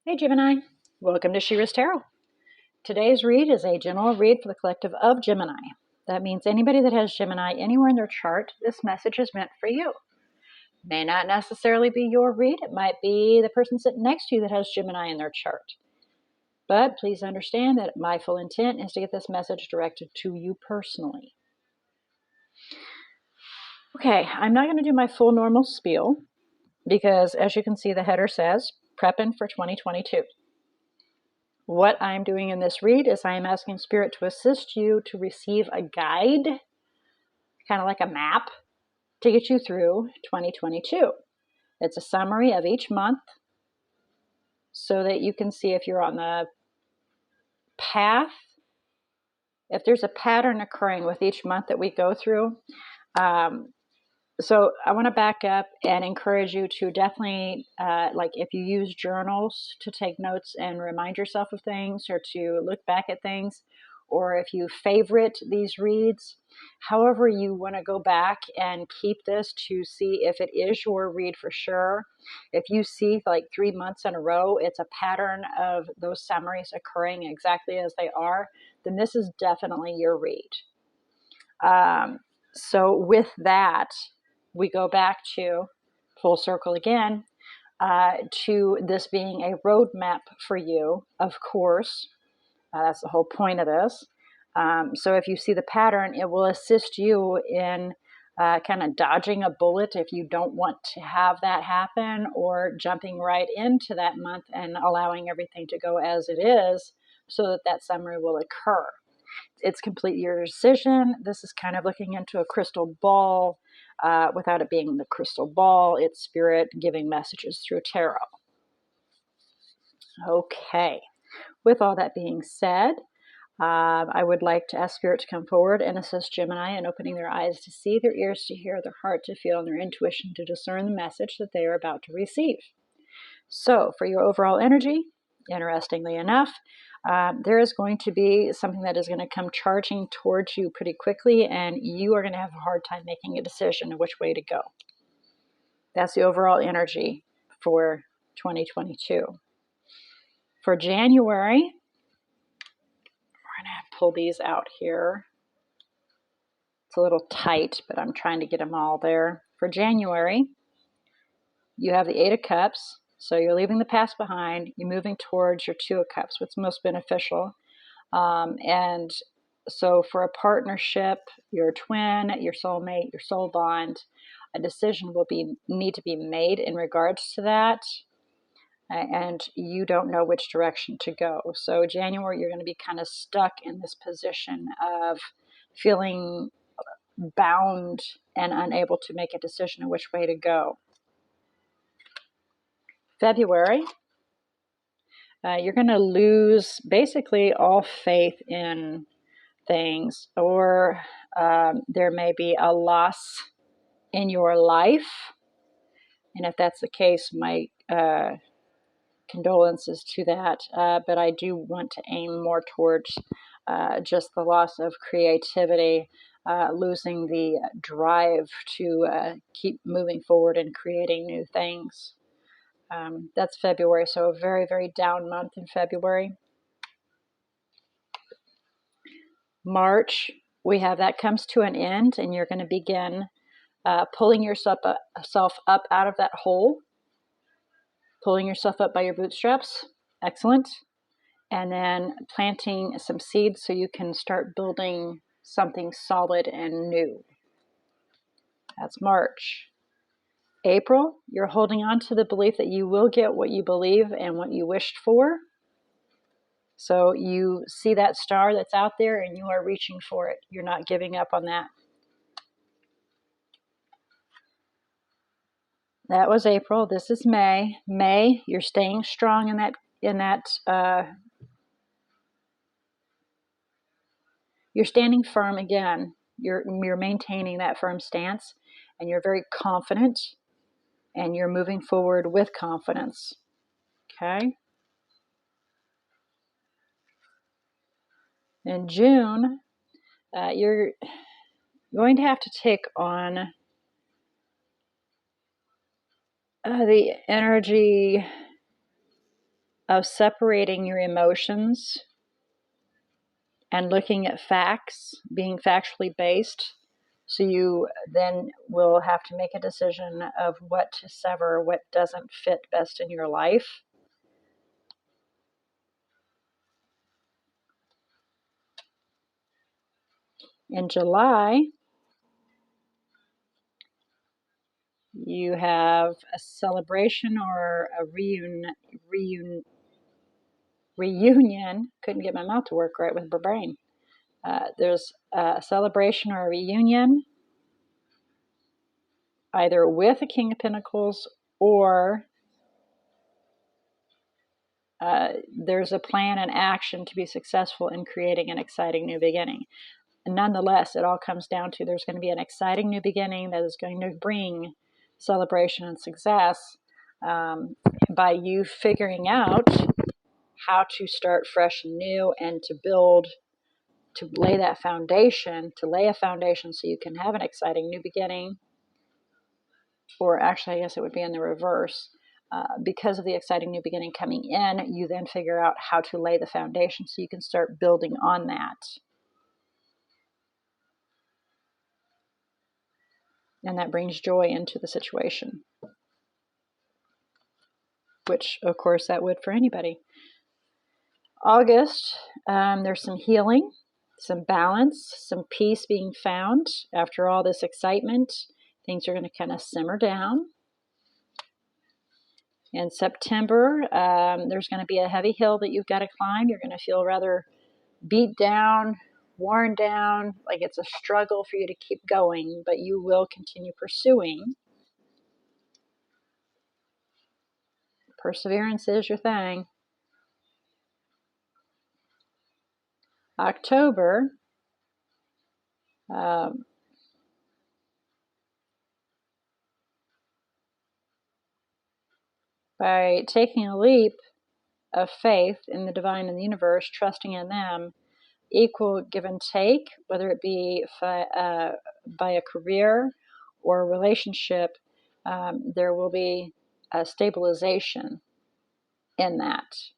Hey Gemini, welcome to She-ruhz Tarot. Today's read is a general read for the collective of Gemini. That means anybody that has Gemini anywhere in their chart, this message is meant for you. May not necessarily be your read. It might be the person sitting next to you that has Gemini in their chart. But please understand that my full intent is to get this message directed to you personally. Okay, I'm not going to do my full normal spiel because, as you can see, the header says, preppin for 2022. What I'm doing in this read is I am asking Spirit to assist you to receive a guide, kind of like a map, to get you through 2022. It's a summary of each month so that you can see if you're on the path, if there's a pattern occurring with each month that we go through. So I want to back up and encourage you to definitely, like if you use journals to take notes and remind yourself of things or to look back at things, or if you favorite these reads, however you want to go back and keep this to see if it is your read for sure. If you see like 3 months in a row, it's a pattern of those summaries occurring exactly as they are, then this is definitely your read. So with that, we go back to full circle again to this being a roadmap for you, of course. That's the whole point of this. So if you see the pattern, it will assist you in kind of dodging a bullet if you don't want to have that happen, or jumping right into that month and allowing everything to go as it is so that that summary will occur. It's completely your decision. This is kind of looking into a crystal ball without it being the crystal ball. It's Spirit giving messages through tarot. Okay. With all that being said, I would like to ask Spirit to come forward and assist Gemini in opening their eyes to see, their ears to hear, their heart to feel, and their intuition to discern the message that they are about to receive. So for your overall energy, interestingly enough, there is going to be something that is going to come charging towards you pretty quickly, and you are going to have a hard time making a decision of which way to go. That's the overall energy for 2022. For January, we're going to pull these out here. It's a little tight, but I'm trying to get them all there. For January, you have the 8 of Cups. So you're leaving the past behind. You're moving towards your 2 of Cups, what's most beneficial. And so for a partnership, your twin, your soulmate, your soul bond, a decision will need to be made in regards to that. And you don't know which direction to go. So January, you're going to be kind of stuck in this position of feeling bound and unable to make a decision of which way to go. February, you're going to lose basically all faith in things, or there may be a loss in your life. And if that's the case, my condolences to that. But I do want to aim more towards just the loss of creativity, losing the drive to keep moving forward and creating new things. That's February, so a very, very down month in February. March, we have that comes to an end, and you're going to begin pulling yourself up out of that hole, pulling yourself up by your bootstraps. Excellent. And then planting some seeds so you can start building something solid and new. That's March. April, you're holding on to the belief that you will get what you believe and what you wished for. So you see that star that's out there and you are reaching for it. You're not giving up on that. That was April. This is May. May, you're staying strong in that you're standing firm again. You're maintaining that firm stance, and you're very confident, and you're moving forward with confidence. Okay? In June, you're going to have to take on the energy of separating your emotions and looking at facts, being factually based. So you then will have to make a decision of what to sever, what doesn't fit best in your life. In July, you have a celebration or a reunion. Couldn't get my mouth to work right with my brain. There's a celebration or a reunion, either with a King of Pentacles or there's a plan and action to be successful in creating an exciting new beginning. And nonetheless, it all comes down to there's going to be an exciting new beginning that is going to bring celebration and success by you figuring out how to start fresh and new and to build, to lay that foundation, to lay a foundation so you can have an exciting new beginning. Or actually, I guess it would be in the reverse. Because of the exciting new beginning coming in, you then figure out how to lay the foundation so you can start building on that. And that brings joy into the situation, which, of course, that would for anybody. August, there's some healing, some balance, some peace being found. After all this excitement, things are going to kind of simmer down. In September, there's going to be a heavy hill that you've got to climb. You're going to feel rather beat down, worn down, like it's a struggle for you to keep going, but you will continue pursuing. Perseverance is your thing. October, by taking a leap of faith in the divine and the universe, trusting in them, equal give and take, whether it be by a career or a relationship, there will be a stabilization in that,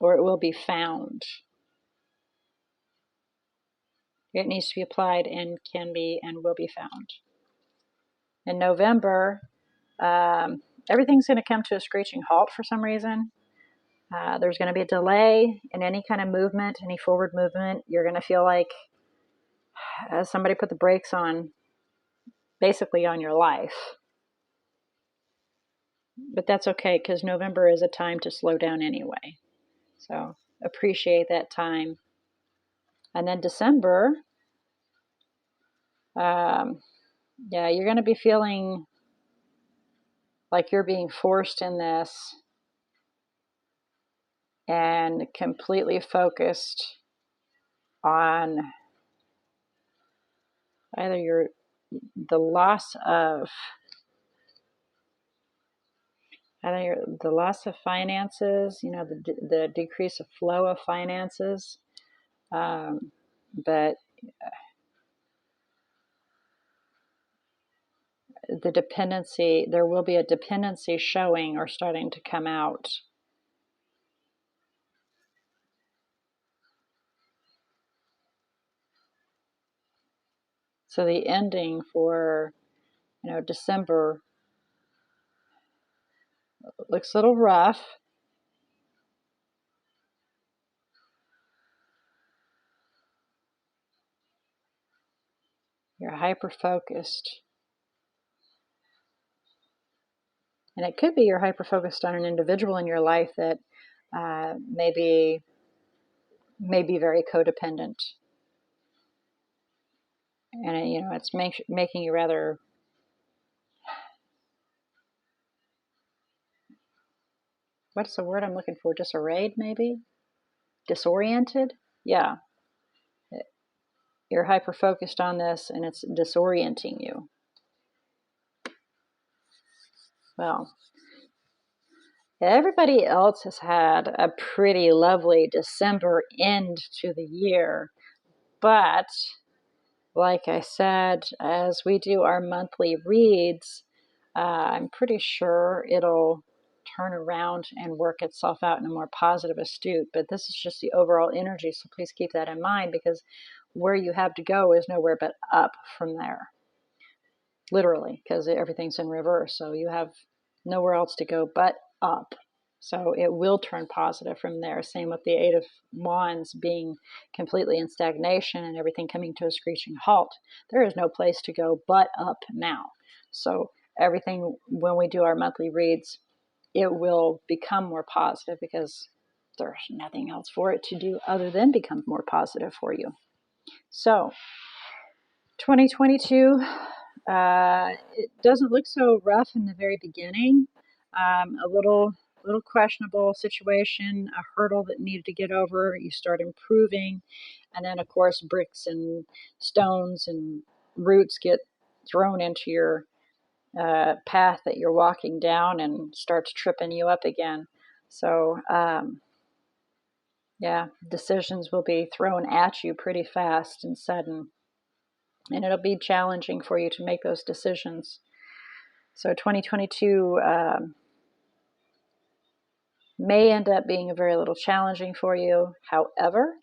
or it will be found. It needs to be applied and can be and will be found. In November, everything's going to come to a screeching halt for some reason. There's going to be a delay in any kind of movement, any forward movement. You're going to feel like somebody put the brakes on, basically on your life. But that's okay, because November is a time to slow down anyway. So appreciate that time. And then December, you're going to be feeling like you're being forced in this and completely focused on either the loss of finances, the decrease of flow of finances, but the dependency, there will be a dependency showing or starting to come out. So the ending for, December looks a little rough. You're hyper-focused. And it could be you're hyper-focused on an individual in your life that may be very codependent. And, it's making you rather, what's the word I'm looking for? Disarrayed, maybe? Disoriented? Yeah. You're hyper-focused on this and it's disorienting you. Well, everybody else has had a pretty lovely December end to the year. But, like I said, as we do our monthly reads, I'm pretty sure it'll turn around and work itself out in a more positive astute. But this is just the overall energy, so please keep that in mind, because where you have to go is nowhere but up from there. Literally, because everything's in reverse. So you have nowhere else to go but up. So it will turn positive from there. Same with the Eight of Wands being completely in stagnation and everything coming to a screeching halt. There is no place to go but up now. So everything, when we do our monthly reads, it will become more positive because there's nothing else for it to do other than become more positive for you. So 2022, it doesn't look so rough in the very beginning. A little questionable situation, a hurdle that needed to get over. You start improving, and then of course bricks and stones and roots get thrown into your path that you're walking down and starts tripping you up again. So yeah, decisions will be thrown at you pretty fast and sudden. And it'll be challenging for you to make those decisions. So 2022 may end up being a very little challenging for you. However,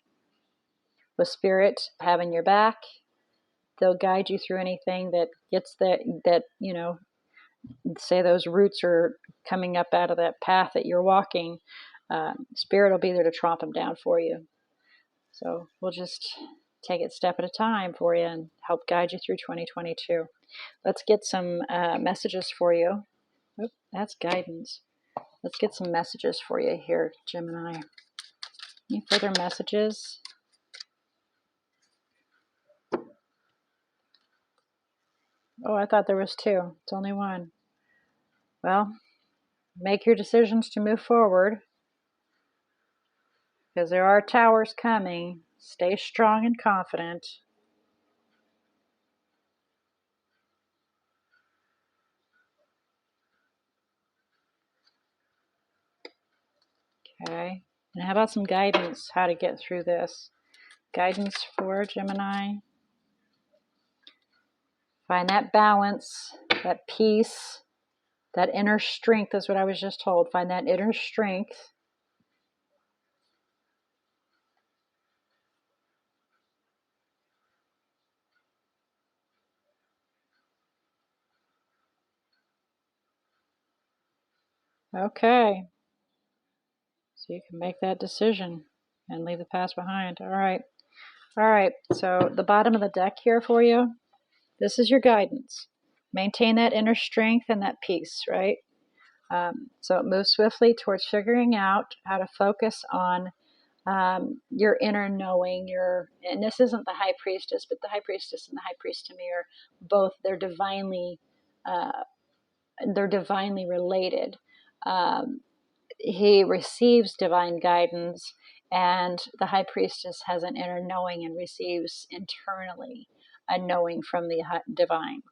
with Spirit having your back, they'll guide you through anything that gets that say those roots are coming up out of that path that you're walking. Spirit will be there to tromp them down for you. So we'll just take it step at a time for you and help guide you through 2022. Let's get some messages for you. Oop, that's guidance. Let's get some messages for you here, Gemini. Any further messages? Oh, I thought there was two. It's only one. Well, make your decisions to move forward, because there are towers coming. Stay strong and confident. Okay. And how about some guidance, how to get through this? Guidance for Gemini. Find that balance, that peace, that inner strength is what I was just told. Find that inner strength. Okay. So you can make that decision and leave the past behind. All right. All right. So the bottom of the deck here for you, this is your guidance. Maintain that inner strength and that peace, right? So move swiftly towards figuring out how to focus on your inner knowing. And this isn't the High Priestess, but the High Priestess and the High Priest to me are both, they're divinely related. He receives divine guidance, and the High Priestess has an inner knowing and receives internally a knowing from the divine.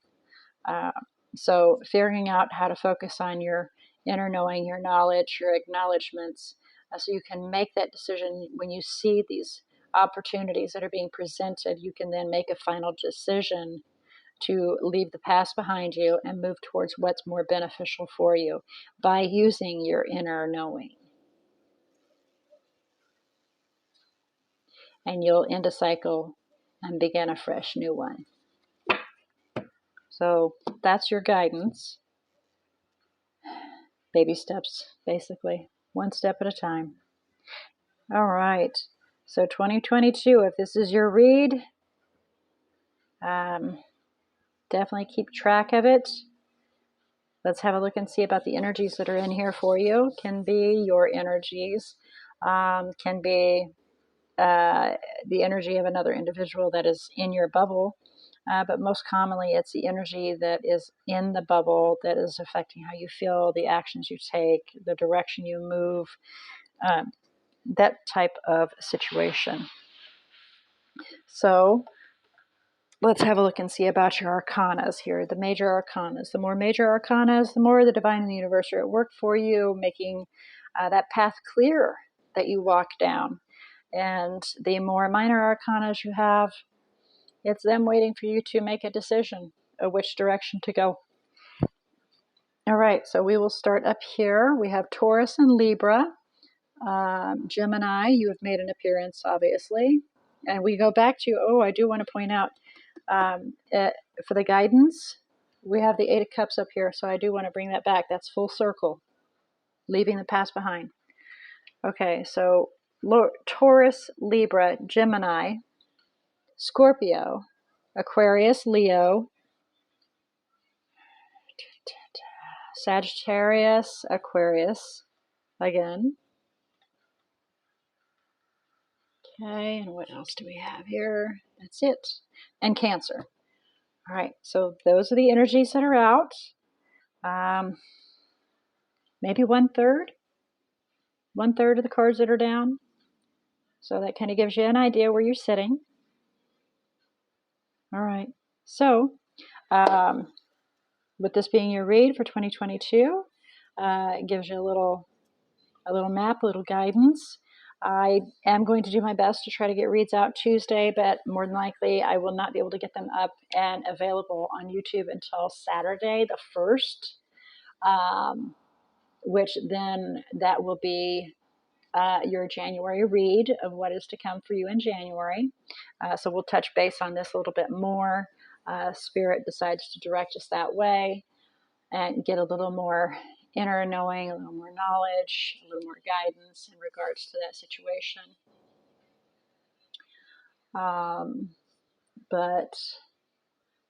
So figuring out how to focus on your inner knowing, your knowledge, your acknowledgments, so you can make that decision when you see these opportunities that are being presented. You can then make a final decision to leave the past behind you and move towards what's more beneficial for you by using your inner knowing. And you'll end a cycle and begin a fresh new one. So that's your guidance. Baby steps, basically, one step at a time. All right. So 2022, if this is your read, definitely keep track of it. Let's have a look and see about the energies that are in here for you. Can be your energies, can be the energy of another individual that is in your bubble. But most commonly, it's the energy that is in the bubble that is affecting how you feel, the actions you take, the direction you move, that type of situation. So let's have a look and see about your arcanas here, the major arcanas. The more major arcanas, the more the divine and the universe are at work for you, making that path clear that you walk down. And the more minor arcanas you have, it's them waiting for you to make a decision of which direction to go. All right, so we will start up here. We have Taurus and Libra. Gemini, you have made an appearance, obviously. And we go back to, I do want to point out, for the guidance, we have the Eight of Cups up here, so I do want to bring that back. That's full circle, leaving the past behind. Okay, so Taurus, Libra, Gemini, Scorpio, Aquarius, Leo, Sagittarius, Aquarius, again. Okay, and what else do we have here? That's it. And Cancer. All right, so those are the energies that are out. Maybe one third of the cards that are down. So that kind of gives you an idea where you're sitting. All right, so with this being your read for 2022, it gives you a little map, a little guidance. I am going to do my best to try to get reads out Tuesday, but more than likely I will not be able to get them up and available on YouTube until Saturday the 1st, which then that will be your January read of what is to come for you in January. So we'll touch base on this a little bit more. Spirit decides to direct us that way and get a little more inner knowing, a little more knowledge, a little more guidance in regards to that situation. But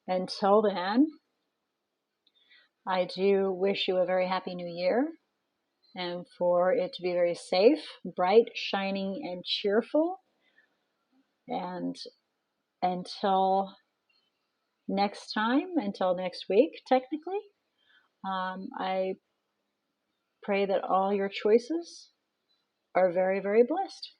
until then, I do wish you a very happy new year and for it to be very safe, bright, shining, and cheerful. And until next time, until next week, technically, I pray that all your choices are very, very blessed.